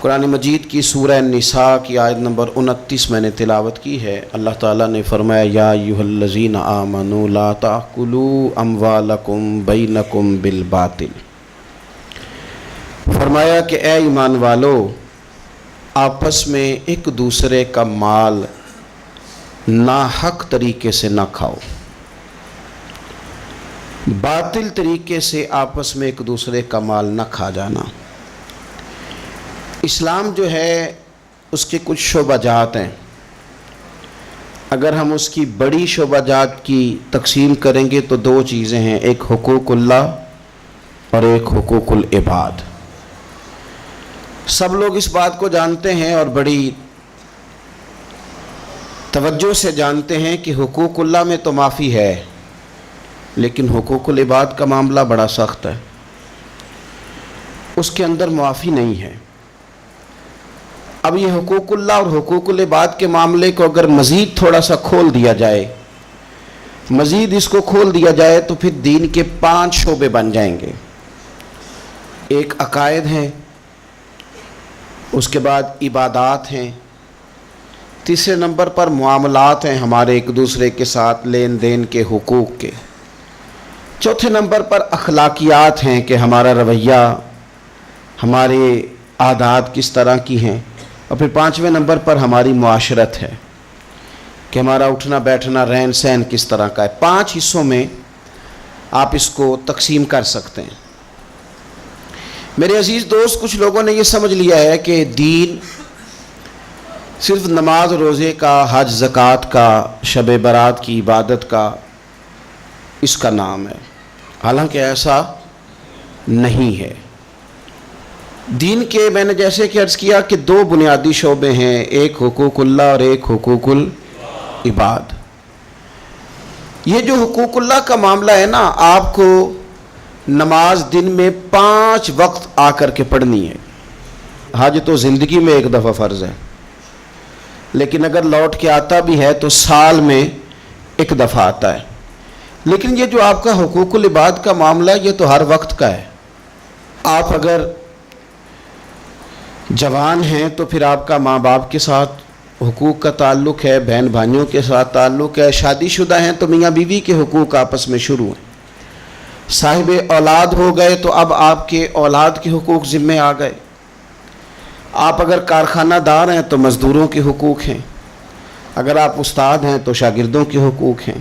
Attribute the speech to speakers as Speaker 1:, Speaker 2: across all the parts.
Speaker 1: قرآن مجید کی سورہ نساء کی آیت نمبر 29 میں نے تلاوت کی ہے۔ اللہ تعالیٰ نے فرمایا یا ایھا الذین آمنوا لا تأکلوا اموالکم بینکم بالباطل، فرمایا کہ اے ایمان والو، آپس میں ایک دوسرے کا مال ناحق طریقے سے نہ کھاؤ، باطل طریقے سے آپس میں ایک دوسرے کا مال نہ کھا جانا۔ اسلام جو ہے اس کے کچھ شعبہ جات ہیں، اگر ہم اس کی بڑی شعبہ جات کی تقسیم کریں گے تو دو چیزیں ہیں، ایک حقوق اللہ اور ایک حقوق العباد۔ سب لوگ اس بات کو جانتے ہیں اور بڑی توجہ سے جانتے ہیں کہ حقوق اللہ میں تو معافی ہے، لیکن حقوق العباد کا معاملہ بڑا سخت ہے، اس کے اندر معافی نہیں ہے۔ اب یہ حقوق اللہ اور حقوق العباد کے معاملے کو اگر مزید تھوڑا سا کھول دیا جائے، مزید اس کو کھول دیا جائے تو پھر دین کے 5 شعبے بن جائیں گے۔ ایک عقائد ہے، اس کے بعد عبادات ہیں، تیسرے نمبر پر معاملات ہیں ہمارے ایک دوسرے کے ساتھ لین دین کے حقوق کے، چوتھے نمبر پر اخلاقیات ہیں کہ ہمارا رویہ، ہمارے عادات کس طرح کی ہیں، اور پھر 5ویں نمبر پر ہماری معاشرت ہے کہ ہمارا اٹھنا بیٹھنا رہن سہن کس طرح کا ہے۔ 5 حصوں میں آپ اس کو تقسیم کر سکتے ہیں۔ میرے عزیز دوست، کچھ لوگوں نے یہ سمجھ لیا ہے کہ دین صرف نماز روزے کا، حج زکوٰۃ کا، شب برات کی عبادت کا، اس کا نام ہے، حالانکہ ایسا نہیں ہے۔ دین کے میں نے جیسے کہ عرض کیا کہ 2 بنیادی شعبے ہیں، ایک حقوق اللہ اور ایک حقوق العباد۔ یہ جو حقوق اللہ کا معاملہ ہے نا، آپ کو نماز دن میں 5 وقت آ کر کے پڑھنی ہے۔ حج تو زندگی میں 1 دفعہ فرض ہے، لیکن اگر لوٹ کے آتا بھی ہے تو سال میں 1 دفعہ آتا ہے۔ لیکن یہ جو آپ کا حقوق العباد کا معاملہ ہے، یہ تو ہر وقت کا ہے۔ آپ اگر جوان ہیں تو پھر آپ کا ماں باپ کے ساتھ حقوق کا تعلق ہے، بہن بھائیوں کے ساتھ تعلق ہے، شادی شدہ ہیں تو میاں بیوی کے حقوق آپس میں شروع ہیں، صاحب اولاد ہو گئے تو اب آپ کے اولاد کے حقوق ذمہ آ گئے، آپ اگر کارخانہ دار ہیں تو مزدوروں کے حقوق ہیں، اگر آپ استاد ہیں تو شاگردوں کے حقوق ہیں،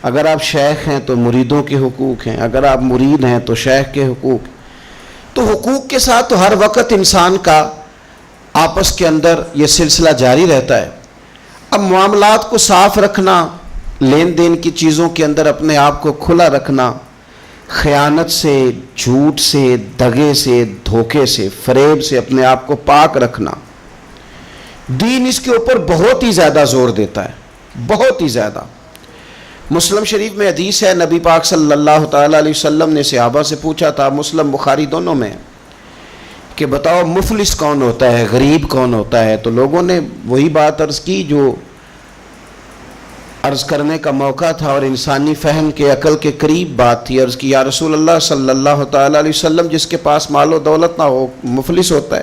Speaker 1: اگر آپ شیخ ہیں تو مریدوں کے حقوق ہیں، اگر آپ مرید ہیں تو شیخ کے حقوق۔ تو حقوق کے ساتھ تو ہر وقت انسان کا آپس کے اندر یہ سلسلہ جاری رہتا ہے۔ اب معاملات کو صاف رکھنا، لین دین کی چیزوں کے اندر اپنے آپ کو کھلا رکھنا، خیانت سے، جھوٹ سے، دغے سے، دھوکے سے، فریب سے اپنے آپ کو پاک رکھنا، دین اس کے اوپر بہت ہی زیادہ زور دیتا ہے، بہت ہی زیادہ۔ مسلم شریف میں حدیث ہے، نبی پاک صلی اللہ تعالیٰ علیہ وسلم نے صحابہ سے پوچھا تھا، مسلم بخاری دونوں میں، کہ بتاؤ مفلس کون ہوتا ہے، غریب کون ہوتا ہے؟ تو لوگوں نے وہی بات عرض کی جو عرض کرنے کا موقع تھا اور انسانی فہم کے عقل کے قریب بات تھی۔ عرض کی یا رسول اللہ صلی اللہ تعالیٰ علیہ وسلم، جس کے پاس مال و دولت نہ ہو مفلس ہوتا ہے؟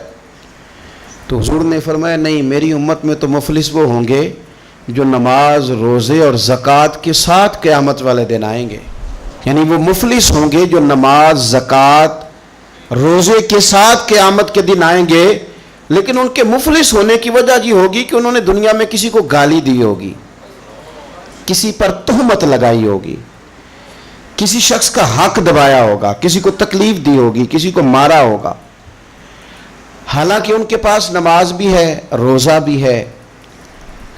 Speaker 1: تو حضور نے فرمایا نہیں، میری امت میں تو مفلس وہ ہوں گے جو نماز روزے اور زکوٰۃ کے ساتھ قیامت والے دن آئیں گے، یعنی وہ مفلس ہوں گے جو نماز زکوٰۃ روزے کے ساتھ قیامت کے دن آئیں گے، لیکن ان کے مفلس ہونے کی وجہ یہ ہوگی کہ انہوں نے دنیا میں کسی کو گالی دی ہوگی، کسی پر تہمت لگائی ہوگی، کسی شخص کا حق دبایا ہوگا، کسی کو تکلیف دی ہوگی، کسی کو مارا ہوگا، حالانکہ ان کے پاس نماز بھی ہے، روزہ بھی ہے،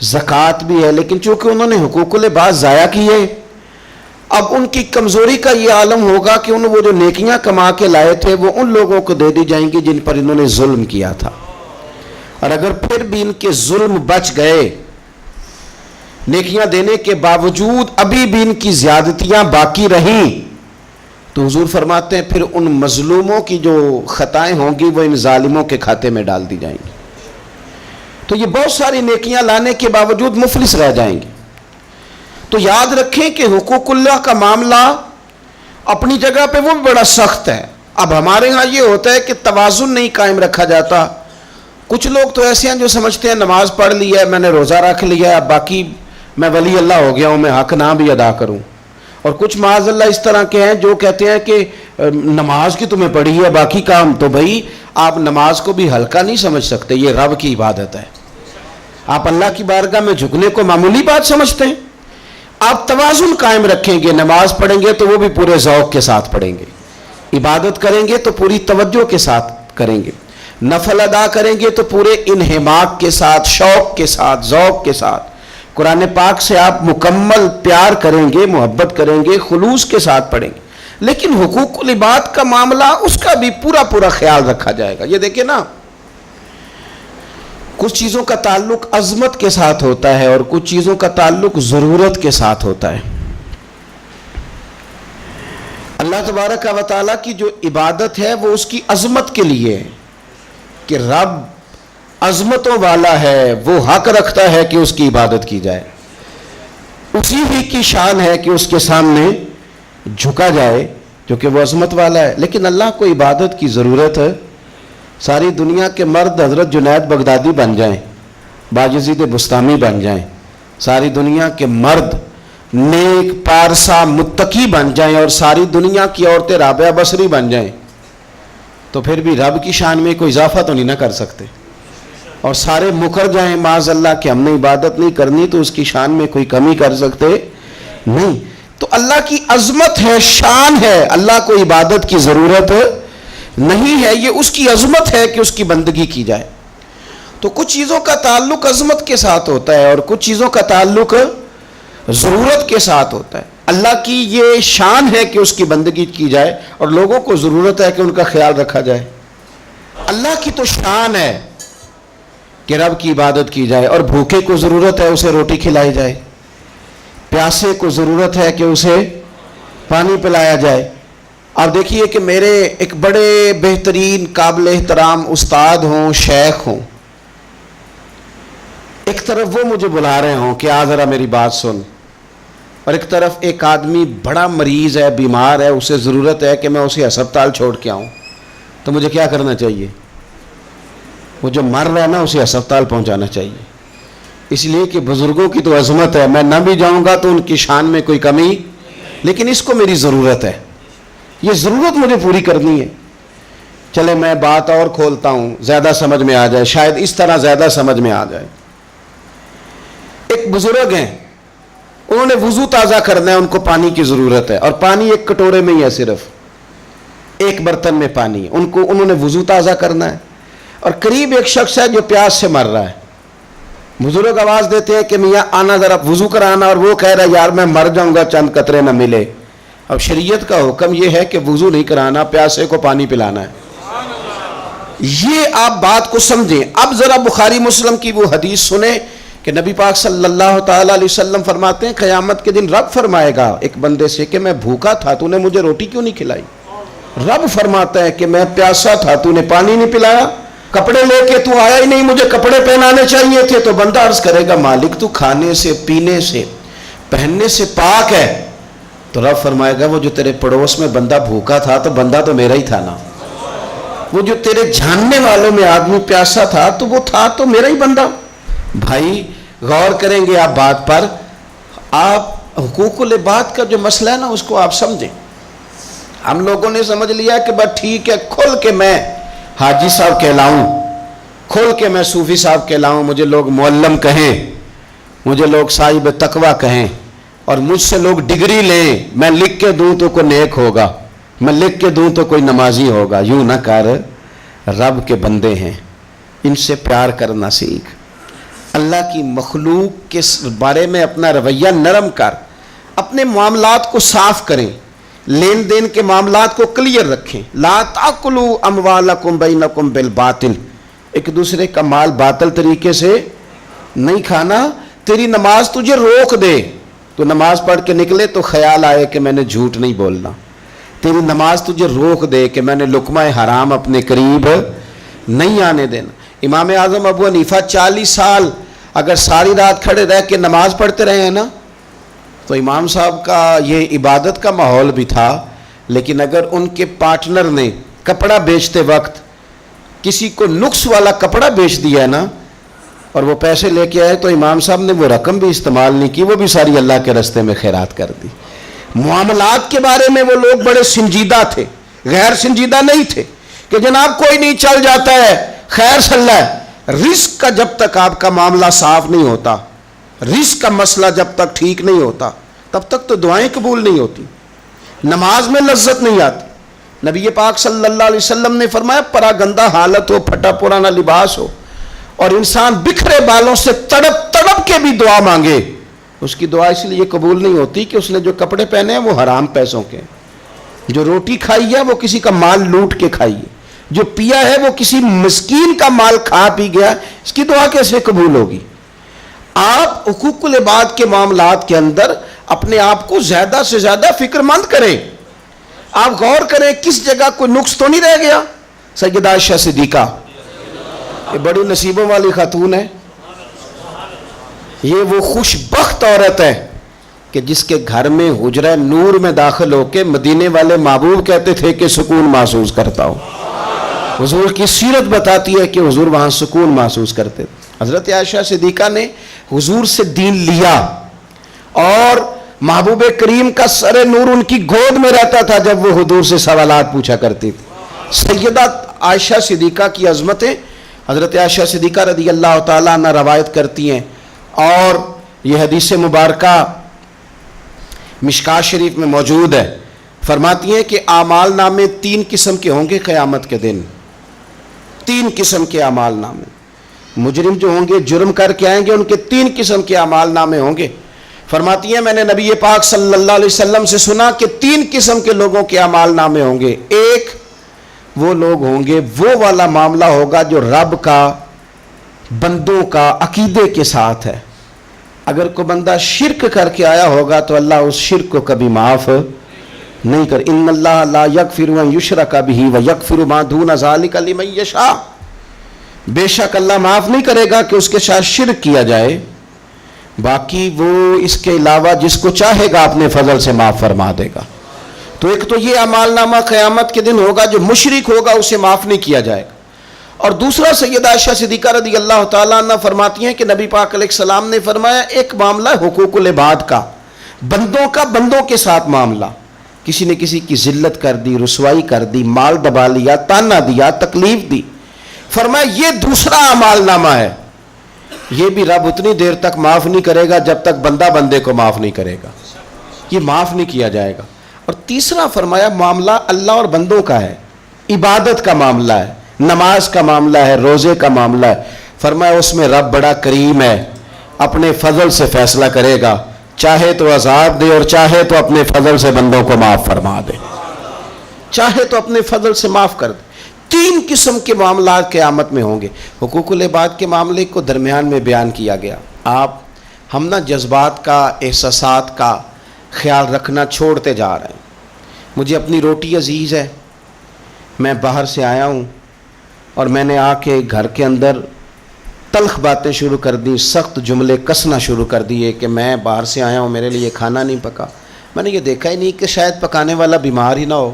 Speaker 1: زکوٰۃ بھی ہے، لیکن چونکہ انہوں نے حقوق العباد ضائع کیے، اب ان کی کمزوری کا یہ عالم ہوگا کہ وہ جو نیکیاں کما کے لائے تھے وہ ان لوگوں کو دے دی جائیں گی جن پر انہوں نے ظلم کیا تھا، اور اگر پھر بھی ان کے ظلم بچ گئے، نیکیاں دینے کے باوجود ابھی بھی ان کی زیادتیاں باقی رہیں، تو حضور فرماتے ہیں پھر ان مظلوموں کی جو خطائیں ہوں گی وہ ان ظالموں کے کھاتے میں ڈال دی جائیں گی، تو یہ بہت ساری نیکیاں لانے کے باوجود مفلس رہ جائیں گے۔ تو یاد رکھیں کہ حقوق اللہ کا معاملہ اپنی جگہ پہ وہ بڑا سخت ہے۔ اب ہمارے ہاں یہ ہوتا ہے کہ توازن نہیں قائم رکھا جاتا، کچھ لوگ تو ایسے ہیں جو سمجھتے ہیں نماز پڑھ لی ہے، میں نے روزہ رکھ لیا ہے، اب باقی میں ولی اللہ ہو گیا ہوں، میں حق نہ بھی ادا کروں. اور کچھ معاذ اللہ اس طرح کے ہیں جو کہتے ہیں کہ نماز کی تمہیں پڑھی ہے، باقی کام. تو بھائی آپ نماز کو بھی ہلکا نہیں سمجھ سکتے، یہ رب کی عبادت ہے. آپ اللہ کی بارگاہ میں جھکنے کو معمولی بات سمجھتے ہیں. آپ توازن قائم رکھیں گے، نماز پڑھیں گے تو وہ بھی پورے ذوق کے ساتھ پڑھیں گے، عبادت کریں گے تو پوری توجہ کے ساتھ کریں گے، نفل ادا کریں گے تو پورے انہماک کے ساتھ، شوق کے ساتھ، ذوق کے ساتھ. قرآن پاک سے آپ مکمل پیار کریں گے، محبت کریں گے، خلوص کے ساتھ پڑھیں گے. لیکن حقوق العباد کا معاملہ، اس کا بھی پورا خیال رکھا جائے گا. یہ دیکھیں نا، کچھ چیزوں کا تعلق عظمت کے ساتھ ہوتا ہے اور کچھ چیزوں کا تعلق ضرورت کے ساتھ ہوتا ہے. اللہ تبارک و تعالیٰ کی جو عبادت ہے وہ اس کی عظمت کے لیے ہے کہ رب عظمتوں والا ہے، وہ حق رکھتا ہے کہ اس کی عبادت کی جائے. اسی ہی کی شان ہے کہ اس کے سامنے جھکا جائے کیونکہ وہ عظمت والا ہے. لیکن اللہ کو عبادت کی ضرورت ہے. ساری دنیا کے مرد حضرت جنید بغدادی بن جائیں، باجزید بستامی بن جائیں، ساری دنیا کے مرد نیک پارسا متقی بن جائیں اور ساری دنیا کی عورتیں رابعہ بصری بن جائیں، تو پھر بھی رب کی شان میں کوئی اضافہ تو نہیں نہ کر سکتے. اور سارے مکر جائیں معاذ اللہ کہ ہم نے عبادت نہیں کرنی، تو اس کی شان میں کوئی کمی کر سکتے نہیں. تو اللہ کی عظمت ہے، شان ہے، اللہ کو عبادت کی ضرورت نہیں ہے. یہ اس کی عظمت ہے کہ اس کی بندگی کی جائے. تو کچھ چیزوں کا تعلق عظمت کے ساتھ ہوتا ہے اور کچھ چیزوں کا تعلق ضرورت کے ساتھ ہوتا ہے. اللہ کی یہ شان ہے کہ اس کی بندگی کی جائے اور لوگوں کو ضرورت ہے کہ ان کا خیال رکھا جائے. اللہ کی تو شان ہے کہ رب کی عبادت کی جائے، اور بھوکے کو ضرورت ہے اسے روٹی کھلائی جائے، پیاسے کو ضرورت ہے کہ اسے پانی پلایا جائے. آپ دیکھیے کہ میرے ایک بڑے بہترین قابل احترام استاد ہوں، شیخ ہوں، ایک طرف وہ مجھے بلا رہے ہوں کہ آ ذرا میری بات سن، اور ایک طرف ایک آدمی بڑا مریض ہے، بیمار ہے، اسے ضرورت ہے کہ میں اسے ہسپتال چھوڑ کے آؤں. تو مجھے کیا کرنا چاہیے؟ وہ جو مر رہا ہے نا اسے ہسپتال پہنچانا چاہیے. اس لیے کہ بزرگوں کی تو عظمت ہے، میں نہ بھی جاؤں گا تو ان کی شان میں کوئی کمی، لیکن اس کو میری ضرورت ہے، یہ ضرورت مجھے پوری کرنی ہے. چلے میں بات اور کھولتا ہوں، زیادہ سمجھ میں آ جائے، شاید اس طرح زیادہ سمجھ میں آ جائے. ایک بزرگ ہیں، انہوں نے وضو تازہ کرنا ہے، ان کو پانی کی ضرورت ہے، اور پانی ایک کٹورے میں ہی ہے، صرف ایک برتن میں پانی ہے، انہوں نے وضو تازہ کرنا ہے. اور قریب ایک شخص ہے جو پیاس سے مر رہا ہے. بزرگ آواز دیتے ہیں کہ میاں آنا ذرا وضو کرانا، اور وہ کہہ رہا ہے یار میں مر جاؤں گا چند قطرے نہ ملے. اب شریعت کا حکم یہ ہے کہ وضو نہیں کرانا، پیاسے کو پانی پلانا ہے. یہ آپ بات کو سمجھیں. اب ذرا بخاری مسلم کی وہ حدیث سنیں کہ نبی پاک صلی اللہ تعالیٰ علیہ وسلم فرماتے ہیں قیامت کے دن رب فرمائے گا ایک بندے سے کہ میں بھوکا تھا، تو نے مجھے روٹی کیوں نہیں کھلائی؟ رب فرماتا ہے کہ میں پیاسا تھا، تو نے پانی نہیں پلایا؟ کپڑے لے کے تو آیا ہی نہیں، مجھے کپڑے پہنانے چاہیے تھے. تو بندہ عرض کرے گا مالک تو کھانے سے، پینے سے، پہننے سے پاک ہے. تو رب فرمائے گا وہ جو تیرے پڑوس میں بندہ بھوکا تھا تو بندہ تو میرا ہی تھا نا. وہ جو تیرے جاننے والوں میں آدمی پیاسا تھا تو وہ تھا تو میرا ہی بندہ. بھائی غور کریں گے آپ بات پر. آپ حقوق العباد کا جو مسئلہ ہے نا اس کو آپ سمجھیں. ہم لوگوں نے سمجھ لیا کہ بس ٹھیک ہے، کھل کے میں حاجی صاحب کہلاؤں، کھل کے میں صوفی صاحب کہلاؤں، مجھے لوگ معلم کہیں، مجھے لوگ صاحب تقوی کہیں، اور مجھ سے لوگ ڈگری لیں، میں لکھ کے دوں تو کوئی نیک ہوگا، میں لکھ کے دوں تو کوئی نمازی ہوگا. یوں نہ کر. رب کے بندے ہیں، ان سے پیار کرنا سیکھ. اللہ کی مخلوق کے بارے میں اپنا رویہ نرم کر، اپنے معاملات کو صاف کریں، لین دین کے معاملات کو کلیئر رکھیں. لا تاکلوا اموالکم بینکم بالباطل، ایک دوسرے کا مال باطل طریقے سے نہیں کھانا. تیری نماز تجھے روک دے، تو نماز پڑھ کے نکلے تو خیال آئے کہ میں نے جھوٹ نہیں بولنا. تیری نماز تجھے روک دے کہ میں نے لقمہ حرام اپنے قریب نہیں آنے دینا. امام اعظم ابو حنیفہ 40 سال اگر ساری رات کھڑے رہ کے نماز پڑھتے رہے ہیں نا، تو امام صاحب کا یہ عبادت کا ماحول بھی تھا. لیکن اگر ان کے پارٹنر نے کپڑا بیچتے وقت کسی کو نقص والا کپڑا بیچ دیا ہے نا اور وہ پیسے لے کے آئے تو امام صاحب نے وہ رقم بھی استعمال نہیں کی, وہ بھی ساری اللہ کے راستے میں خیرات کر دی. معاملات کے بارے میں وہ لوگ بڑے سنجیدہ تھے, غیر سنجیدہ نہیں تھے کہ جناب کوئی نہیں چل جاتا ہے خیر صلی اللہ ہے. رزق کا جب تک آپ کا معاملہ صاف نہیں ہوتا, رزق کا مسئلہ جب تک ٹھیک نہیں ہوتا, تب تک تو دعائیں قبول نہیں ہوتی, نماز میں لذت نہیں آتی. نبی پاک صلی اللہ علیہ وسلم نے فرمایا پرا گندہ حالت ہو, پھٹا پرانا لباس ہو اور انسان بکھرے بالوں سے تڑپ تڑپ کے بھی دعا مانگے, اس کی دعا اس لیے قبول نہیں ہوتی کہ اس نے جو کپڑے پہنے ہیں وہ حرام پیسوں کے, جو روٹی کھائی ہے وہ کسی کا مال لوٹ کے کھائی ہے, جو پیا ہے وہ کسی مسکین کا مال کھا پی گیا, اس کی دعا کیسے قبول ہوگی؟ آپ حقوق العباد کے معاملات کے اندر اپنے آپ کو زیادہ سے زیادہ فکر مند کریں. آپ غور کریں کس جگہ کوئی نقص تو نہیں رہ گیا. سیدہ عائشہ صدیقہ یہ بڑی نصیبوں والی خاتون ہے, یہ وہ خوش بخت عورت ہے کہ جس کے گھر میں حجرہ نور میں داخل ہو کے مدینے والے محبوب کہتے تھے کہ سکون محسوس کرتا ہوں. حضور کی سیرت بتاتی ہے کہ حضور وہاں سکون محسوس کرتے تھے. حضرت عائشہ صدیقہ نے حضور سے دین لیا اور محبوب کریم کا سر نور ان کی گود میں رہتا تھا جب وہ حضور سے سوالات پوچھا کرتی تھی. سیدہ عائشہ صدیقہ کی عظمتیں حضرت عائشہ صدیقہ رضی اللہ تعالیٰ عنہ روایت کرتی ہیں, اور یہ حدیث مبارکہ مشکات شریف میں موجود ہے. فرماتی ہیں کہ اعمال نامے 3 قسم کے ہوں گے قیامت کے دن, 3 قسم کے اعمال نامے. مجرم جو ہوں گے جرم کر کے آئیں گے ان کے 3 قسم کے اعمال نامے ہوں گے. فرماتی ہیں میں نے نبی پاک صلی اللہ علیہ وسلم سے سنا کہ 3 قسم کے لوگوں کے اعمال نامے ہوں گے. ایک وہ لوگ ہوں گے, وہ والا معاملہ ہوگا جو رب کا بندوں کا عقیدے کے ساتھ ہے. اگر کوئی بندہ شرک کر کے آیا ہوگا تو اللہ اس شرک کو کبھی معاف نہیں کر. ان اللہ لا یغفر ان یشرک بہ ویغفر ما دون ذلک لمن یشاء. بے شک اللہ معاف نہیں کرے گا کہ اس کے ساتھ شرک کیا جائے, باقی وہ اس کے علاوہ جس کو چاہے گا اپنے فضل سے معاف فرما دے گا. تو ایک تو یہ اعمال نامہ قیامت کے دن ہوگا, جو مشرک ہوگا اسے معاف نہیں کیا جائے گا. اور دوسرا سیدہ عائشہ صدیقہ رضی اللہ تعالیٰ عنہ فرماتی ہیں کہ نبی پاک علیہ السلام نے فرمایا ایک معاملہ حقوق العباد کا, بندوں کا بندوں کے ساتھ معاملہ. کسی نے کسی کی ذلت کر دی, رسوائی کر دی, مال دبا لیا, تانا دیا, تکلیف دی. فرمایا یہ دوسرا اعمال نامہ ہے, یہ بھی رب اتنی دیر تک معاف نہیں کرے گا جب تک بندہ بندے کو معاف نہیں کرے گا, یہ معاف نہیں کیا جائے گا. اور تیسرا فرمایا معاملہ اللہ اور بندوں کا ہے, عبادت کا معاملہ ہے, نماز کا معاملہ ہے, روزے کا معاملہ ہے. فرمایا اس میں رب بڑا کریم ہے, اپنے فضل سے فیصلہ کرے گا, چاہے تو عذاب دے اور چاہے تو اپنے فضل سے بندوں کو معاف فرما دے, چاہے تو اپنے فضل سے معاف کر دے. 3 قسم کے معاملات قیامت میں ہوں گے. حقوق العباد کے معاملے کو درمیان میں بیان کیا گیا. ہم نا جذبات کا, احساسات کا خیال رکھنا چھوڑتے جا رہے ہیں. مجھے اپنی روٹی عزیز ہے, میں باہر سے آیا ہوں اور میں نے آ کے گھر کے اندر تلخ باتیں شروع کر دی, سخت جملے کسنا شروع کر دیے کہ میں باہر سے آیا ہوں, میرے لیے کھانا نہیں پکا. میں نے یہ دیکھا ہی نہیں کہ شاید پکانے والا بیمار ہی نہ ہو,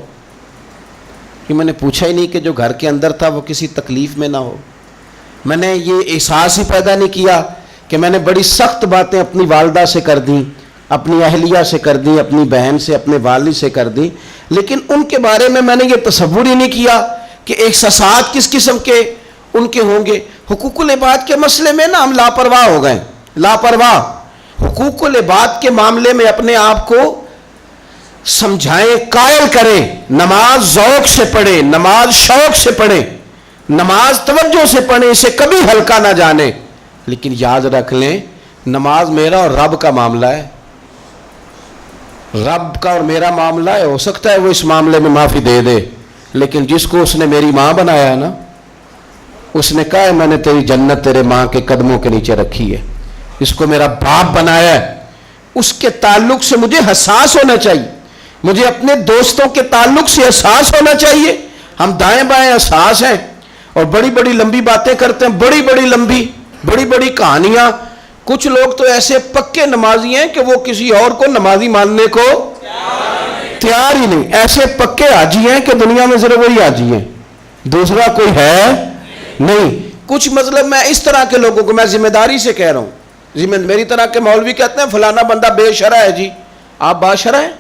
Speaker 1: کہ میں نے پوچھا ہی نہیں کہ جو گھر کے اندر تھا وہ کسی تکلیف میں نہ ہو. میں نے یہ احساس ہی پیدا نہیں کیا کہ میں نے بڑی سخت باتیں اپنی والدہ سے کر دیں, اپنی اہلیہ سے کر دیں, اپنی بہن سے, اپنے والد سے کر دیں, لیکن ان کے بارے میں نے یہ تصور ہی نہیں کیا کہ احساسات کس قسم کے ان کے ہوں گے. حقوق العباد کے مسئلے میں نا ہم لاپرواہ ہو گئے, لاپرواہ. حقوق العباد کے معاملے میں اپنے آپ کو سمجھائیں, قائل کریں. نماز ذوق سے پڑھیں, نماز شوق سے پڑھیں, نماز توجہ سے پڑھیں, اسے کبھی ہلکا نہ جانیں. لیکن یاد رکھ لیں نماز میرا اور رب کا معاملہ ہے, رب کا اور میرا معاملہ ہے. ہو سکتا ہے وہ اس معاملے میں معافی دے دے, لیکن جس کو اس نے میری ماں بنایا ہے نا, اس نے کہا ہے میں نے تیری جنت تیرے ماں کے قدموں کے نیچے رکھی ہے, اس کو میرا باپ بنایا ہے, اس کے تعلق سے مجھے حساس ہونا چاہیے, مجھے اپنے دوستوں کے تعلق سے احساس ہونا چاہیے. ہم دائیں بائیں احساس ہیں اور بڑی بڑی لمبی باتیں کرتے ہیں, بڑی بڑی لمبی بڑی بڑی کہانیاں. کچھ لوگ تو ایسے پکے نمازی ہیں کہ وہ کسی اور کو نمازی ماننے کو تیار ہی نہیں. ایسے پکے حاجی ہیں کہ دنیا میں صرف وہی حاجی ہیں, دوسرا کوئی ہے نہیں. کچھ مطلب میں اس طرح کے لوگوں کو میں ذمہ داری سے کہہ رہا ہوں. میری طرح کے مولوی کہتے ہیں فلانا بندہ بے شرع ہے. جی آپ باشرع ہیں؟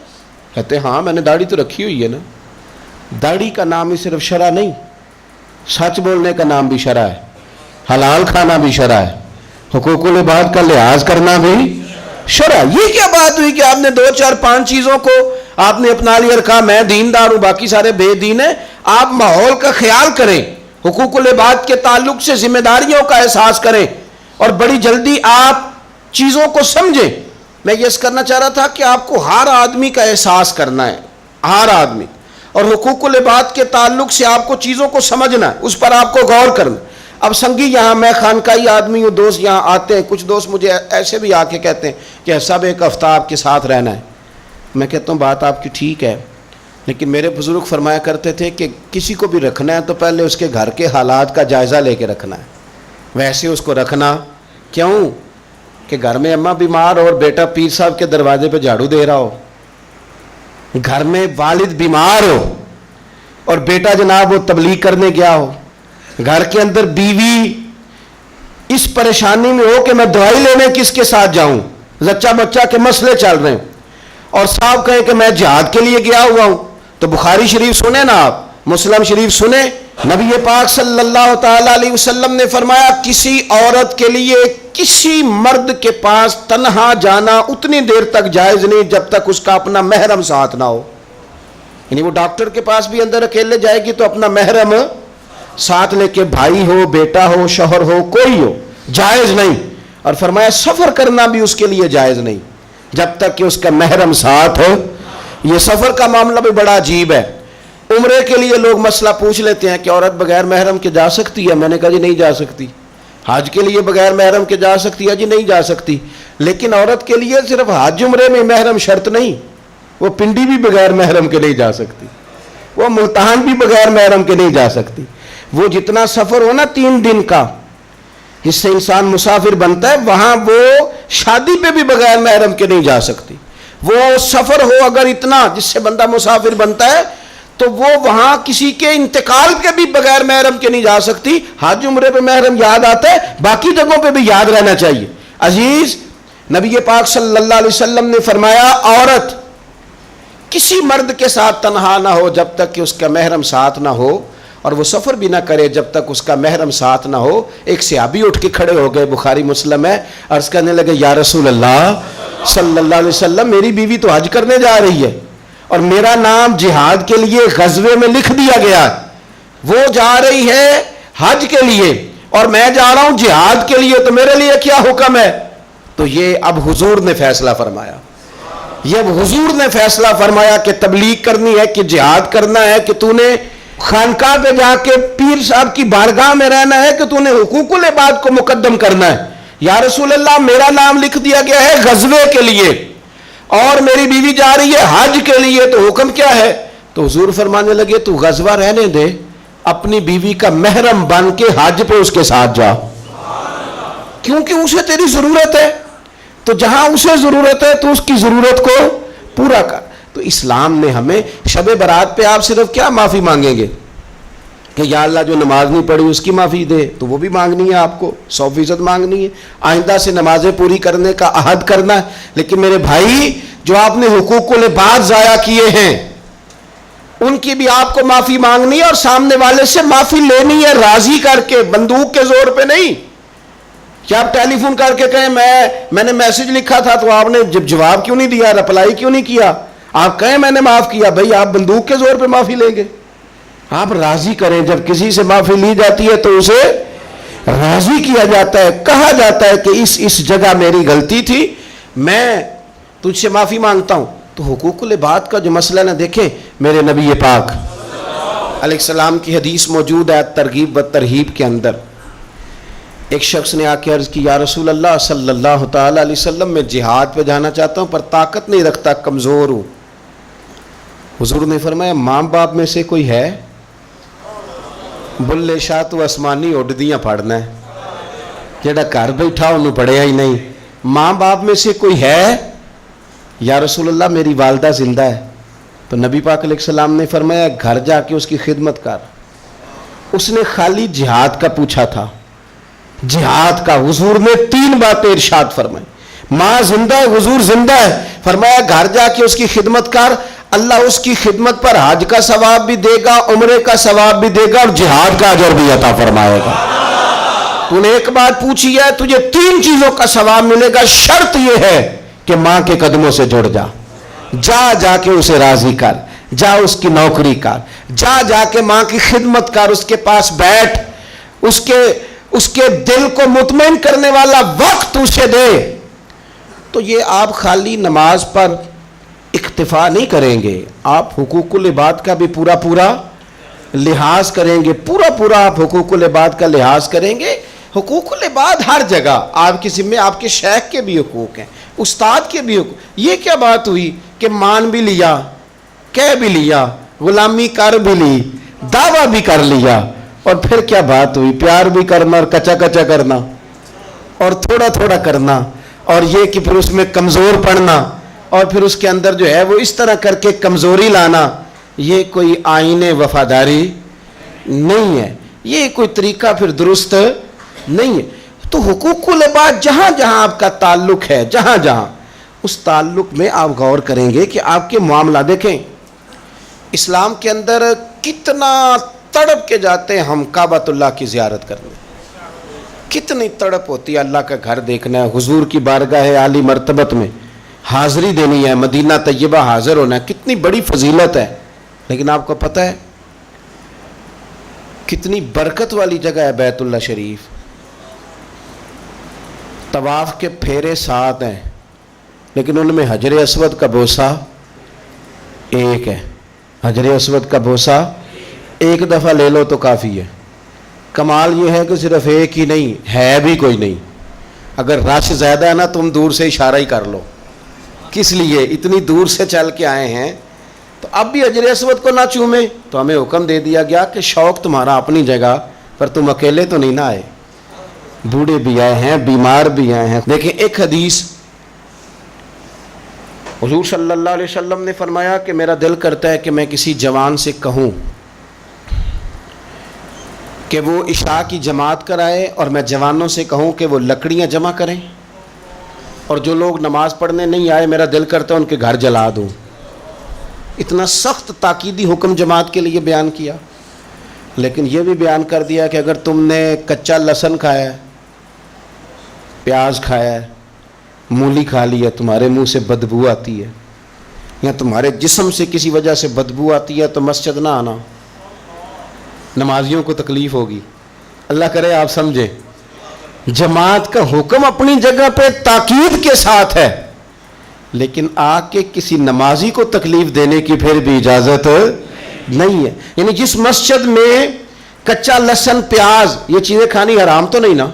Speaker 1: کہتے ہیں ہاں میں نے داڑھی تو رکھی ہوئی ہے نا. داڑھی کا نام ہی صرف شرع نہیں, سچ بولنے کا نام بھی شرع ہے, حلال کھانا بھی شرع ہے, حقوق العباد کا لحاظ کرنا بھی شرع. یہ کیا بات ہوئی کہ آپ نے 2 4 5 چیزوں کو آپ نے اپنا لیا اور کہا میں دیندار ہوں باقی سارے بے دین ہیں. آپ ماحول کا خیال کریں, حقوق العباد کے تعلق سے ذمہ داریوں کا احساس کریں اور بڑی جلدی آپ چیزوں کو سمجھیں. میں یہ کرنا چاہ رہا تھا کہ آپ کو ہر آدمی کا احساس کرنا ہے, ہر آدمی, اور حقوق العباد کے تعلق سے آپ کو چیزوں کو سمجھنا ہے, اس پر آپ کو غور کرنا. اب سنگی یہاں میں خانقاہی آدمی ہوں, دوست یہاں آتے ہیں, کچھ دوست مجھے ایسے بھی آ کے کہتے ہیں کہ سب ایک ہفتہ آپ کے ساتھ رہنا ہے. میں کہتا ہوں بات آپ کی ٹھیک ہے, لیکن میرے بزرگ فرمایا کرتے تھے کہ کسی کو بھی رکھنا ہے تو پہلے اس کے گھر کے حالات کا جائزہ لے کے رکھنا ہے. ویسے اس کو رکھنا کیوں کہ گھر میں اماں بیمار اور بیٹا پیر صاحب کے دروازے پہ جھاڑو دے رہا ہو, گھر میں والد بیمار ہو اور بیٹا جناب وہ تبلیغ کرنے گیا ہو, گھر کے اندر بیوی اس پریشانی میں ہو کہ میں دوائی لینے کس کے ساتھ جاؤں, زچہ بچہ کے مسئلے چل رہے ہیں, اور صاحب کہیں کہ میں جہاد کے لیے گیا ہوا ہوں, تو بخاری شریف سنیں نا آپ, مسلم شریف سنیں. نبی پاک صلی اللہ تعالی علیہ وسلم نے فرمایا کسی عورت کے لیے کسی مرد کے پاس تنہا جانا اتنی دیر تک جائز نہیں جب تک اس کا اپنا محرم ساتھ نہ ہو. یعنی وہ ڈاکٹر کے پاس بھی اندر اکیلے جائے گی تو اپنا محرم ساتھ لے کے, بھائی ہو, بیٹا ہو, شوہر ہو, کوئی ہو, جائز نہیں. اور فرمایا سفر کرنا بھی اس کے لیے جائز نہیں جب تک کہ اس کا محرم ساتھ ہو. یہ سفر کا معاملہ بھی بڑا عجیب ہے. عمرے کے لیے لوگ مسئلہ پوچھ لیتے ہیں کہ عورت بغیر محرم کے جا سکتی ہے؟ میں نے کہا جی نہیں جا سکتی. حج کے لیے بغیر محرم کے جا سکتی ہے؟ جی نہیں جا سکتی. لیکن عورت کے لیے صرف حج عمرے میں محرم شرط نہیں, وہ پنڈی بھی بغیر محرم کے نہیں جا سکتی, وہ ملتان بھی بغیر محرم کے نہیں جا سکتی. وہ جتنا سفر ہو نا 3 دن کا, اس سے انسان مسافر بنتا ہے, وہاں وہ شادی پہ بھی بغیر محرم کے نہیں جا سکتی. وہ سفر ہو اگر اتنا جس سے بندہ مسافر بنتا ہے تو وہ وہاں کسی کے انتقال کے بھی بغیر محرم کے نہیں جا سکتی. حج عمرے پہ محرم یاد آتا ہے, باقی جگہوں پہ بھی یاد رہنا چاہیے. عزیز, نبی پاک صلی اللہ علیہ وسلم نے فرمایا عورت کسی مرد کے ساتھ تنہا نہ ہو جب تک کہ اس کا محرم ساتھ نہ ہو, اور وہ سفر بھی نہ کرے جب تک اس کا محرم ساتھ نہ ہو. ایک صحابی اٹھ کے کھڑے ہو گئے, بخاری مسلم ہے, عرض کرنے لگے یا رسول اللہ صلی اللہ علیہ وسلم میری بیوی تو حج کرنے جا رہی ہے اور میرا نام جہاد کے لیے غزوے میں لکھ دیا گیا, وہ جا رہی ہے حج کے لیے اور میں جا رہا ہوں جہاد کے لیے, تو میرے لیے کیا حکم ہے؟ تو یہ اب حضور نے فیصلہ فرمایا, یہ اب حضور نے فیصلہ فرمایا کہ تبلیغ کرنی ہے کہ جہاد کرنا ہے, کہ تو نے خانقاہ پہ جا کے پیر صاحب کی بارگاہ میں رہنا ہے, کہ تو نے حقوق العباد کو مقدم کرنا ہے. یا رسول اللہ میرا نام لکھ دیا گیا ہے غزوے کے لیے اور میری بیوی جا رہی ہے حج کے لیے, تو حکم کیا ہے؟ تو حضور فرمانے لگے تو غزوہ رہنے دے, اپنی بیوی کا محرم بن کے حج پہ اس کے ساتھ جا, کیونکہ اسے تیری ضرورت ہے. تو جہاں اسے ضرورت ہے تو اس کی ضرورت کو پورا کر. تو اسلام نے ہمیں شب برات پہ آپ صرف کیا معافی مانگیں گے کہ یا اللہ جو نماز نہیں پڑھی اس کی معافی دے, تو وہ بھی مانگنی ہے آپ کو, 100% مانگنی ہے. آئندہ سے نمازیں پوری کرنے کا عہد کرنا ہے. لیکن میرے بھائی جو آپ نے حقوق العباد ضائع کیے ہیں ان کی بھی آپ کو معافی مانگنی ہے, اور سامنے والے سے معافی لینی ہے راضی کر کے, بندوق کے زور پہ نہیں. کیا آپ ٹیلی فون کر کے کہیں میں نے میسج لکھا تھا تو آپ نے جواب کیوں نہیں دیا, رپلائی کیوں نہیں کیا, آپ کہیں میں نے معاف کیا. بھائی آپ بندوق کے زور پہ معافی لیں گے؟ آپ راضی کریں. جب کسی سے معافی لی جاتی ہے تو اسے راضی کیا جاتا ہے, کہا جاتا ہے کہ اس جگہ میری غلطی تھی, میں تجھ سے معافی مانگتا ہوں. تو حقوق العباد کا جو مسئلہ نہ دیکھیں, میرے نبی پاک علیہ السلام کی حدیث موجود ہے ترغیب و ترہیب کے اندر. ایک شخص نے آ کے عرض کی یا رسول اللہ صلی اللہ تعالی علیہ وسلم میں جہاد پہ جانا چاہتا ہوں پر طاقت نہیں رکھتا, کمزور ہوں. حضور نے فرمایا ماں باپ میں سے کوئی ہے؟ بلے شاہ تو آسمانی اڈدیاں پڑھنا ہے, جڑا گھر بیٹھا انہوں پڑھیا ہی نہیں. ماں باپ میں سے کوئی ہے؟ یا رسول اللہ میری والدہ زندہ ہے. تو نبی پاک علیہ السلام نے فرمایا گھر جا کے اس کی خدمت کر, اس نے خالی جہاد کا پوچھا تھا، جہاد کا۔ حضور نے 3 باتیں ارشاد فرمائی۔ ماں زندہ ہے، حضور زندہ ہے، فرمایا گھر جا کے اس کی خدمت کر، اللہ اس کی خدمت پر حج کا ثواب بھی دے گا، عمرے کا ثواب بھی دے گا، اور جہاد کا اجر بھی عطا فرمائے گا۔ تو نے ایک بات پوچھی ہے، تجھے 3 چیزوں کا ثواب ملے گا، شرط یہ ہے کہ ماں کے قدموں سے جڑ جا، جا کے اسے راضی کر، جا اس کی نوکری کر، جا کے ماں کی خدمت کر، اس کے پاس بیٹھ، اس کے دل کو مطمئن کرنے والا وقت اسے دے۔ تو یہ آپ خالی نماز پر اکتفا نہیں کریں گے، آپ حقوق العباد کا بھی پورا لحاظ کریں گے، پورا آپ حقوق العباد کا لحاظ کریں گے۔ حقوق العباد ہر جگہ آپ کے ذمہ، آپ کے شیخ کے بھی حقوق ہیں، استاد کے بھی حقوق۔ یہ کیا بات ہوئی کہ مان بھی لیا، کہہ بھی لیا، غلامی کر بھی لی، دعویٰ بھی کر لیا، اور پھر کیا بات ہوئی؟ پیار بھی کرنا اور کچا کرنا اور تھوڑا کرنا، اور یہ کہ پھر اس میں کمزور پڑنا، اور پھر اس کے اندر جو ہے وہ اس طرح کر کے کمزوری لانا۔ یہ کوئی آئین وفاداری نہیں ہے، یہ کوئی طریقہ پھر درست نہیں ہے۔ تو حقوق العباد جہاں آپ کا تعلق ہے، جہاں اس تعلق میں آپ غور کریں گے کہ آپ کے معاملہ دیکھیں۔ اسلام کے اندر کتنا تڑپ کے جاتے ہیں ہم کعبۃ اللہ کی زیارت کرنے، کتنی تڑپ ہوتی ہے اللہ کا گھر دیکھنا ہے، حضور کی بارگاہ عالی مرتبت میں حاضری دینی ہے، مدینہ طیبہ حاضر ہونا ہے، کتنی بڑی فضیلت ہے۔ لیکن آپ کو پتہ ہے کتنی برکت والی جگہ ہے بیت اللہ شریف؟ طواف کے پھیرے 7 ہیں، لیکن ان میں حجر اسود کا بوسہ 1 ہے۔ حجر اسود کا بوسہ 1 دفعہ لے لو تو کافی ہے۔ کمال یہ ہے کہ صرف 1 ہی نہیں ہے، بھی کوئی نہیں۔ اگر رش زیادہ ہے نا، تم دور سے اشارہ ہی کر لو، کس لیے اتنی دور سے چل کے آئے ہیں، تو اب بھی حجر اسود کو نہ چومیں؟ تو ہمیں حکم دے دیا گیا کہ شوق تمہارا اپنی جگہ پر، تم اکیلے تو نہیں نہ آئے، بوڑھے بھی آئے ہیں، بیمار بھی آئے ہیں۔ دیکھیں ایک حدیث حضور صلی اللہ علیہ وسلم نے فرمایا کہ میرا دل کرتا ہے کہ میں کسی جوان سے کہوں کہ وہ عشاء کی جماعت کرائے، اور میں جوانوں سے کہوں کہ وہ لکڑیاں جمع کریں، اور جو لوگ نماز پڑھنے نہیں آئے میرا دل کرتا ہے ان کے گھر جلا دوں۔ اتنا سخت تاکیدی حکم جماعت کے لیے بیان کیا۔ لیکن یہ بھی بیان کر دیا کہ اگر تم نے کچا لہسن کھایا ہے، پیاز کھایا ہے، مولی کھا لی ہے، تمہارے منہ سے بدبو آتی ہے یا تمہارے جسم سے کسی وجہ سے بدبو آتی ہے، تو مسجد نہ آنا، نمازیوں کو تکلیف ہوگی۔ اللہ کرے آپ سمجھیں، جماعت کا حکم اپنی جگہ پہ تاکید کے ساتھ ہے، لیکن آ کے کسی نمازی کو تکلیف دینے کی پھر بھی اجازت نہیں ہے۔ یعنی جس مسجد میں کچا لہسن، پیاز، یہ چیزیں کھانی حرام تو نہیں نا،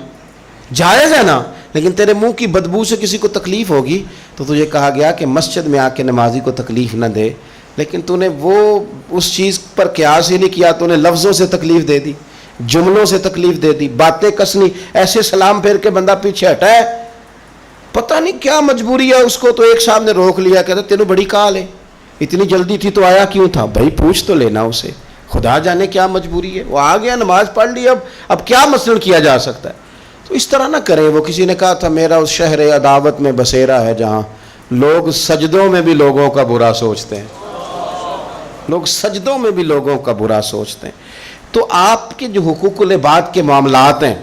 Speaker 1: جائز ہے نا، لیکن تیرے منہ کی بدبو سے کسی کو تکلیف ہوگی، تو تجھے کہا گیا کہ مسجد میں آ کے نمازی کو تکلیف نہ دے۔ لیکن تو نے وہ اس چیز پر قیاس ہی نہیں کیا، تو نے لفظوں سے تکلیف دے دی، جملوں سے تکلیف دے دی، باتیں کسنی، ایسے سلام پھیر کے بندہ پیچھے ہٹا ہے، پتہ نہیں کیا مجبوری ہے اس کو، تو ایک صاحب نے روک لیا، کہتا تینوں بڑی کال ہے، اتنی جلدی تھی تو آیا کیوں تھا؟ بھائی پوچھ تو لینا اسے، خدا جانے کیا مجبوری ہے، وہ آ گیا، نماز پڑھ لی، اب کیا مثلاً کیا جا سکتا ہے؟ تو اس طرح نہ کریں۔ وہ کسی نے کہا تھا میرا اس شہر عداوت میں بسیرا ہے جہاں لوگ سجدوں میں بھی لوگوں کا برا سوچتے ہیں، لوگ سجدوں میں بھی لوگوں کا برا سوچتے ہیں۔ تو آپ کے جو حقوق العباد کے معاملات ہیں،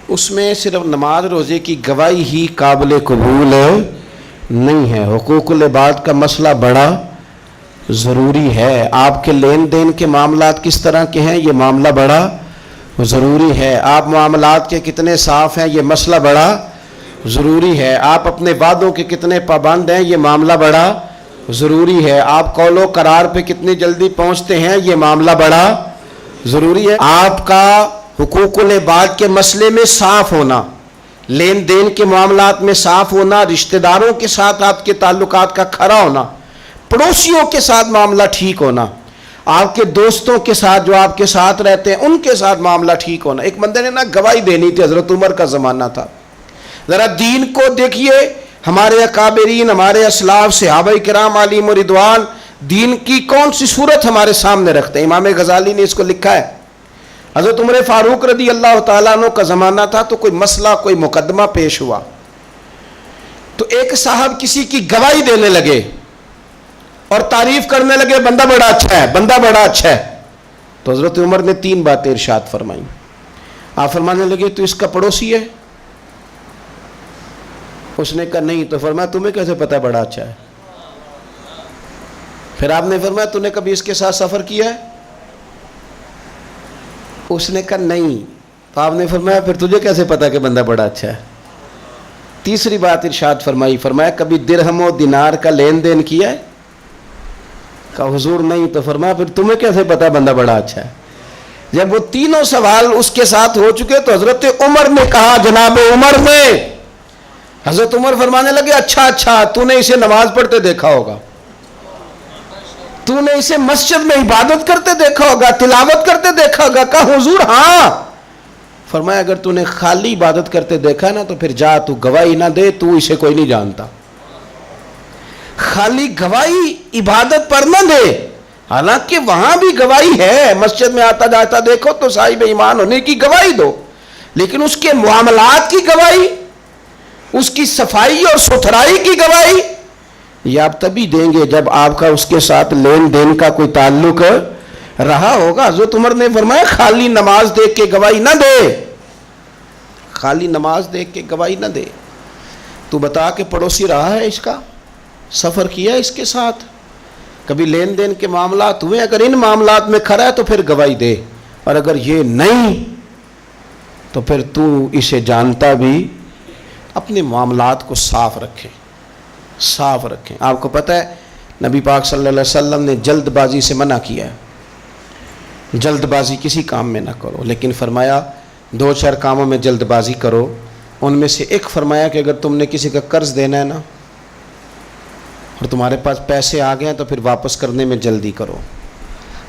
Speaker 1: اس میں صرف نماز روزے کی گواہی ہی قابل قبول نہیں ہے، حقوق العباد کا مسئلہ بڑا ضروری ہے۔ آپ کے لین دین کے معاملات کس طرح کے ہیں، یہ معاملہ بڑا ضروری ہے۔ آپ معاملات کے کتنے صاف ہیں، یہ مسئلہ بڑا ضروری ہے۔ آپ اپنے وعدوں کے کتنے پابند ہیں، یہ معاملہ بڑا ضروری ہے۔ آپ قول و قرار پہ کتنی جلدی پہنچتے ہیں، یہ معاملہ بڑا ضروری ہے۔ آپ کا حقوق العباد کے مسئلے میں صاف ہونا، لین دین کے معاملات میں صاف ہونا، رشتہ داروں کے ساتھ آپ کے تعلقات کا کھرا ہونا، پڑوسیوں کے ساتھ معاملہ ٹھیک ہونا، آپ کے دوستوں کے ساتھ جو آپ کے ساتھ رہتے ہیں ان کے ساتھ معاملہ ٹھیک ہونا۔ ایک بندے نے نا گواہی دینی تھی، حضرت عمر کا زمانہ تھا۔ ذرا دین کو دیکھیے، ہمارے اکابرین، ہمارے اسلاف، صحابہ کرام علیہم رضوان دین کی کون سی صورت ہمارے سامنے رکھتے ہیں۔ امام غزالی نے اس کو لکھا ہے حضرت عمر فاروق رضی اللہ تعالیٰ عنہ کا زمانہ تھا تو کوئی مسئلہ کوئی مقدمہ پیش ہوا تو ایک صاحب کسی کی گواہی دینے لگے اور تعریف کرنے لگے بندہ بڑا اچھا ہے، بندہ بڑا اچھا ہے. تو حضرت عمر نے 3 باتیں ارشاد فرمائیں. آپ فرمانے لگے تو اس کا پڑوسی ہے؟ اس نے کہا نہیں. تو فرمایا تمہیں کیسے پتا بڑا اچھا ہے؟ پھر آپ نے فرمایا تو نے کبھی اس کے ساتھ سفر کیا ہے؟ اس نے کہا نہیں. تو آپ نے فرمایا پھر تجھے کیسے پتا کہ بندہ بڑا اچھا ہے؟ تیسری بات ارشاد فرمائی، فرمایا کبھی درہم و دینار کا لین دین کیا ہے؟ کہا حضور نہیں. تو فرمایا پھر تمہیں کیسے پتا بندہ بڑا اچھا ہے؟ جب وہ تینوں سوال اس کے ساتھ ہو چکے تو حضرت عمر نے کہا، جناب عمر نے، حضرت عمر فرمانے لگے اچھا تو نے اسے نماز پڑھتے دیکھا ہوگا، تو نے اسے مسجد میں عبادت کرتے دیکھا ہوگا، تلاوت کرتے دیکھا ہوگا. کہا حضور ہاں. فرمایا اگر تو نے خالی عبادت کرتے دیکھا نا تو پھر جا تو گواہی نہ دے، تو اسے کوئی نہیں جانتا. خالی گواہی عبادت پر نہ دے، حالانکہ وہاں بھی گواہی ہے، مسجد میں آتا جاتا دیکھو تو صاحب ایمان ہونے کی گواہی دو، لیکن اس کے معاملات کی گواہی، اس کی صفائی اور ستھرائی کی گواہی یہ آپ تبھی دیں گے جب آپ کا اس کے ساتھ لین دین کا کوئی تعلق رہا ہوگا. حضرت عمر نے فرمایا خالی نماز دیکھ کے گواہی نہ دے، خالی نماز دیکھ کے گواہی نہ دے. تو بتا کہ پڑوسی رہا ہے اس کا، سفر کیا اس کے ساتھ، کبھی لین دین کے معاملات ہوئے؟ اگر ان معاملات میں کھڑا ہے تو پھر گواہی دے، اور اگر یہ نہیں تو پھر تو اسے جانتا بھی. اپنے معاملات کو صاف رکھیں، صاف رکھیں. آپ کو پتہ ہے نبی پاک صلی اللہ علیہ وسلم نے جلد بازی سے منع کیا ہے، جلد بازی کسی کام میں نہ کرو، لیکن فرمایا 2-4 کاموں میں جلد بازی کرو. ان میں سے ایک فرمایا کہ اگر تم نے کسی کا قرض دینا ہے نا اور تمہارے پاس پیسے آ گئے ہیں تو پھر واپس کرنے میں جلدی کرو.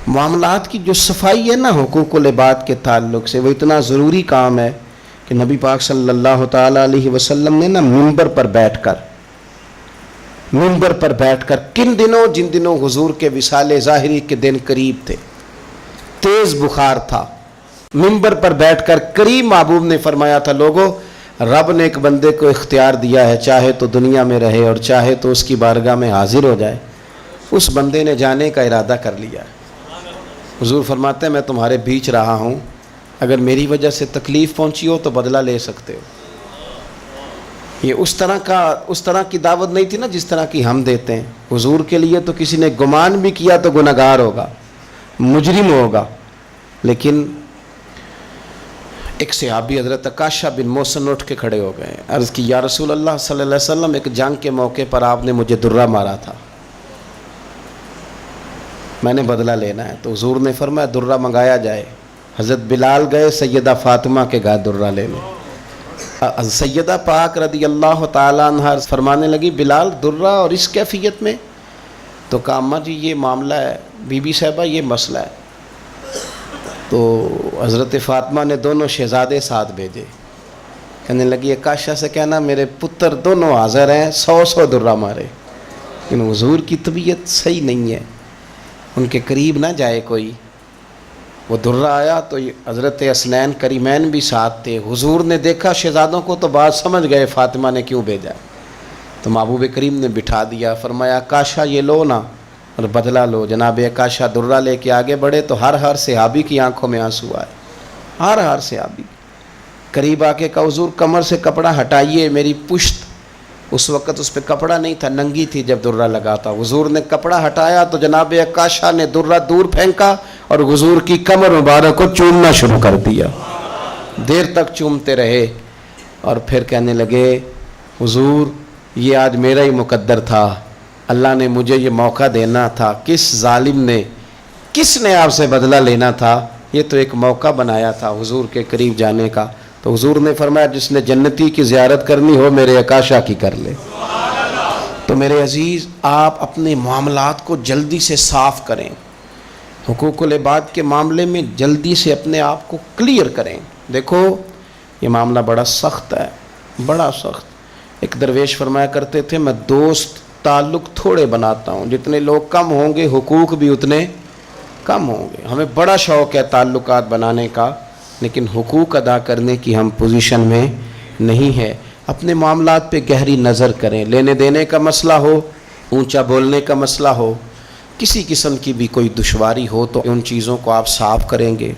Speaker 1: معاملات کی جو صفائی ہے نا حقوق العباد کے تعلق سے، وہ اتنا ضروری کام ہے کہ نبی پاک صلی اللہ تعالیٰ علیہ وسلم نے نا منبر پر بیٹھ کر کن دنوں، جن دنوں حضور کے وصال ظاہری کے دن قریب تھے، تیز بخار تھا، منبر پر بیٹھ کر قریب محبوب نے فرمایا تھا لوگوں، رب نے ایک بندے کو اختیار دیا ہے، چاہے تو دنیا میں رہے اور چاہے تو اس کی بارگاہ میں حاضر ہو جائے. اس بندے نے جانے کا ارادہ کر لیا. حضور فرماتے ہیں میں تمہارے بیچ رہا ہوں، اگر میری وجہ سے تکلیف پہنچی ہو تو بدلہ لے سکتے ہو. یہ اس طرح کی دعوت نہیں تھی نا جس طرح کی ہم دیتے ہیں. حضور کے لیے تو کسی نے گمان بھی کیا تو گناہگار ہوگا، مجرم ہوگا. لیکن ایک صحابی حضرت عکاشہ بن محصن اٹھ کے کھڑے ہو گئے، عرض کی یا رسول اللہ صلی اللہ علیہ وسلم، ایک جنگ کے موقع پر آپ نے مجھے درہ مارا تھا، میں نے بدلہ لینا ہے. تو حضور نے فرمایا درہ منگایا جائے. حضرت بلال گئے سیدہ فاطمہ کے گھر درہ لینے. سیدہ پاک رضی اللہ تعالیٰ عنہ فرمانے لگی بلال درہ اور اس کیفیت میں؟ تو کہا اماں جی یہ معاملہ ہے، بی بی صاحبہ یہ مسئلہ ہے. تو حضرت فاطمہ نے دونوں شہزادے ساتھ بھیجے. کہنے لگی عکاشہ سے کہنا میرے پتر دونوں حاضر ہیں، 100 درہ مارے. لیکن حضور کی طبیعت صحیح نہیں ہے، ان کے قریب نہ جائے کوئی. وہ درہ آیا تو حضرت حسنین کریمین بھی ساتھ تھے. حضور نے دیکھا شہزادوں کو تو بات سمجھ گئے فاطمہ نے کیوں بھیجا. تو محبوب کریم نے بٹھا دیا، فرمایا عکاشہ یہ لو نا اور بدلہ لو. جناب عکاشہ درہ لے کے آگے بڑھے تو ہر صحابی کی آنکھوں میں آنسو آئے، ہر صحابی. قریب آ کے کہا حضور کمر سے کپڑا ہٹائیے، میری پشت، اس وقت اس پہ کپڑا نہیں تھا، ننگی تھی جب درہ لگا تھا. حضور نے کپڑا ہٹایا تو جناب عکاشہ نے درہ دور پھینکا اور حضور کی کمر مبارک کو چومنا شروع کر دیا. دیر تک چومتے رہے اور پھر کہنے لگے حضور یہ آج میرا ہی مقدر تھا، اللہ نے مجھے یہ موقع دینا تھا. کس ظالم نے، کس نے آپ سے بدلہ لینا تھا؟ یہ تو ایک موقع بنایا تھا حضور کے قریب جانے کا. تو حضور نے فرمایا جس نے جنتی کی زیارت کرنی ہو میرے عکاشہ کی کر لے. تو میرے عزیز آپ اپنے معاملات کو جلدی سے صاف کریں، حقوق العباد کے معاملے میں جلدی سے اپنے آپ کو کلیئر کریں. دیکھو یہ معاملہ بڑا سخت ہے، بڑا سخت. ایک درویش فرمایا کرتے تھے میں دوست تعلق تھوڑے بناتا ہوں، جتنے لوگ کم ہوں گے حقوق بھی اتنے کم ہوں گے. ہمیں بڑا شوق ہے تعلقات بنانے کا، لیکن حقوق ادا کرنے کی ہم پوزیشن میں نہیں ہے. اپنے معاملات پہ گہری نظر کریں. لینے دینے کا مسئلہ ہو، اونچا بولنے کا مسئلہ ہو، کسی قسم کی بھی کوئی دشواری ہو تو ان چیزوں کو آپ صاف کریں گے،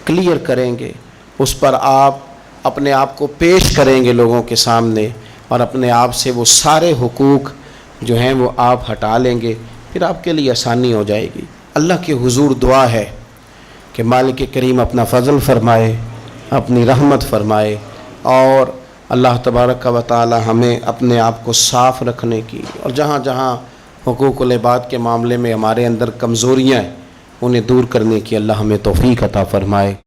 Speaker 1: کلیئر کریں گے، اس پر آپ اپنے آپ کو پیش کریں گے لوگوں کے سامنے، اور اپنے آپ سے وہ سارے حقوق جو ہیں وہ آپ ہٹا لیں گے. پھر آپ کے لیے آسانی ہو جائے گی. اللہ کے حضور دعا ہے کہ مالک کریم اپنا فضل فرمائے، اپنی رحمت فرمائے، اور اللہ تبارک و تعالی ہمیں اپنے آپ کو صاف رکھنے کی، اور جہاں جہاں حقوق العباد کے معاملے میں ہمارے اندر کمزوریاں ہیں انہیں دور کرنے کی اللہ ہمیں توفیق عطا فرمائے.